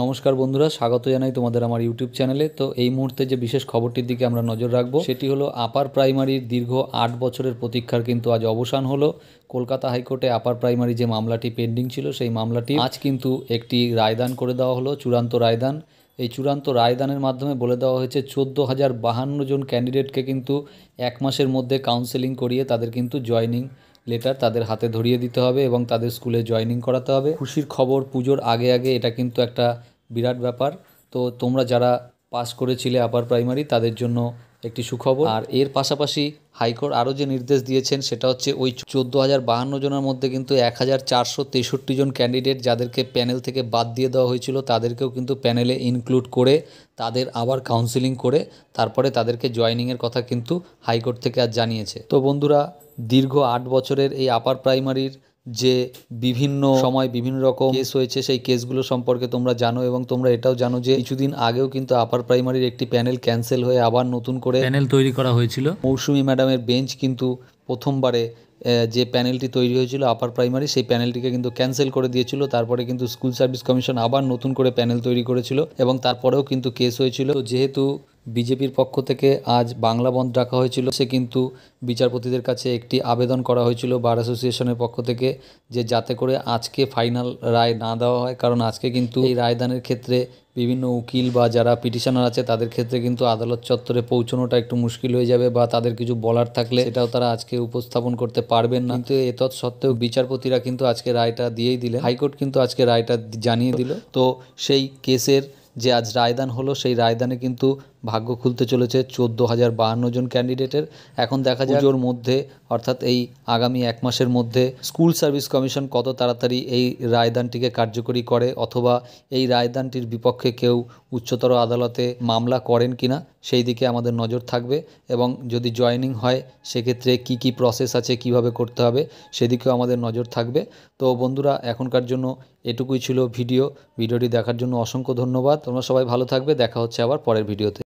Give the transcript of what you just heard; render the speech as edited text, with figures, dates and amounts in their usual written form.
নমস্কার বন্ধুরা, স্বাগত জানাই তোমাদের আমার ইউটিউব চ্যানেলে। তো এই মুহূর্তে যে বিশেষ খবরটির দিকে আমরা নজর রাখবো সেটি হলো আপার প্রাইমারির দীর্ঘ 8 বছরের প্রতীক্ষার কিন্তু আজ অবসান হলো। কলকাতা হাইকোর্টে আপার প্রাইমারি যে মামলাটি পেন্ডিং ছিল সেই মামলাটি আজ কিন্তু একটি রায়দান করে দেওয়া হলো, চূড়ান্ত রায়দান। এই চূড়ান্ত রায়দানের মাধ্যমে বলে দেওয়া হয়েছে 14,052 জন ক্যান্ডিডেটকে কিন্তু 1 মাসের মধ্যে কাউন্সেলিং করিয়ে তাদের কিন্তু জয়নিং লেটার তাদের হাতে ধরিয়ে দিতে হবে এবং তাদের স্কুলে জয়েনিং করাতে হবে। খুশির খবর, পুজোর আগে আগে এটা কিন্তু একটা বিরাট ব্যাপার। তো তোমরা যারা পাস করেছিলে আপার প্রাইমারি তাদের জন্য একটি সুখবর। আর এর পাশাপাশি হাইকোর্ট আরও যে নির্দেশ দিয়েছেন সেটা হচ্ছে ওই 14,052 জনের মধ্যে কিন্তু 1,463 জন ক্যান্ডিডেট যাদেরকে প্যানেল থেকে বাদ দিয়ে দেওয়া হয়েছিল তাদেরকেও কিন্তু প্যানেলে ইনক্লুড করে তাদের আবার কাউন্সেলিং করে তারপরে তাদেরকে জয়েনিংয়ের কথা কিন্তু হাইকোর্ট থেকে আজ জানিয়েছে। তো বন্ধুরা, দীর্ঘ 8 বছরের এই আপার প্রাইমারির যে বিভিন্ন সময় বিভিন্ন রকম কেস হয়েছে সেই কেসগুলো সম্পর্কে তোমরা জানো এবং তোমরা এটাও জানো যে কিছুদিন আগেও কিন্তু আপার প্রাইমারির একটি প্যানেল ক্যান্সেল হয়ে আবার নতুন করে প্যানেল তৈরি করা হয়েছিল। মৌসুমী ম্যাডামের বেঞ্চ কিন্তু প্রথমবারে যে প্যানেলটি তৈরি হয়েছিল আপার প্রাইমারি সেই প্যানেলটিকে কিন্তু ক্যান্সেল করে দিয়েছিল। তারপরে কিন্তু স্কুল সার্ভিস কমিশন আবার নতুন করে প্যানেল তৈরি করেছিল এবং তারপরেও কিন্তু কেস হয়েছিল। যেহেতু বিজেপির পক্ষ থেকে আজ বাংলা বন্ধ ডাকা হয়েছিল, সে কিন্তু বিচারপতিদের কাছে একটি আবেদন করা হয়েছিল বার অ্যাসোসিয়েশনের পক্ষ থেকে যে যাতে করে আজকে ফাইনাল রায় না দেওয়া হয়, কারণ আজকে কিন্তু এই রায়দানের ক্ষেত্রে বিভিন্ন উকিল বা যারা পিটিশনার আছে তাদের ক্ষেত্রে কিন্তু আদালত চত্বরে পৌঁছানোটা একটু মুশকিল হয়ে যাবে বা তাদের কিছু বলার থাকলে সেটাও তারা আজকে উপস্থাপন করতে পারবেন না। কিন্তু এতৎ সত্ত্বেও বিচারপতিরা কিন্তু আজকে রায়টা দিয়েই দিলেন। হাইকোর্ট কিন্তু আজকে রায়টা জানিয়ে দিল। তো সেই কেসের যে আজ রায়দান হলো সেই রায়দানে কিন্তু ভাগ্য খুলতে চলেছে 14,052 জন ক্যান্ডিডেটের। এখন দেখা যায় পুজোর মধ্যে অর্থাৎ এই আগামী 1 মাসের মধ্যে স্কুল সার্ভিস কমিশন কত তাড়াতাড়ি এই রায়দানটিকে কার্যকরী করে অথবা এই রায়দানটির বিপক্ষে কেউ উচ্চতর আদালতে মামলা করেন কিনা সেই দিকে আমাদের নজর থাকবে এবং যদি জয়েনিং হয় সেক্ষেত্রে কি কি প্রসেস আছে, কিভাবে করতে হবে সেদিকেও আমাদের নজর থাকবে। তো বন্ধুরা, এখনকার জন্য এটুকুই ছিল ভিডিওটি দেখার জন্য অসংখ্য ধন্যবাদ। তোমরা সবাই ভালো থাকবে, দেখা হচ্ছে আবার পরের ভিডিওতে।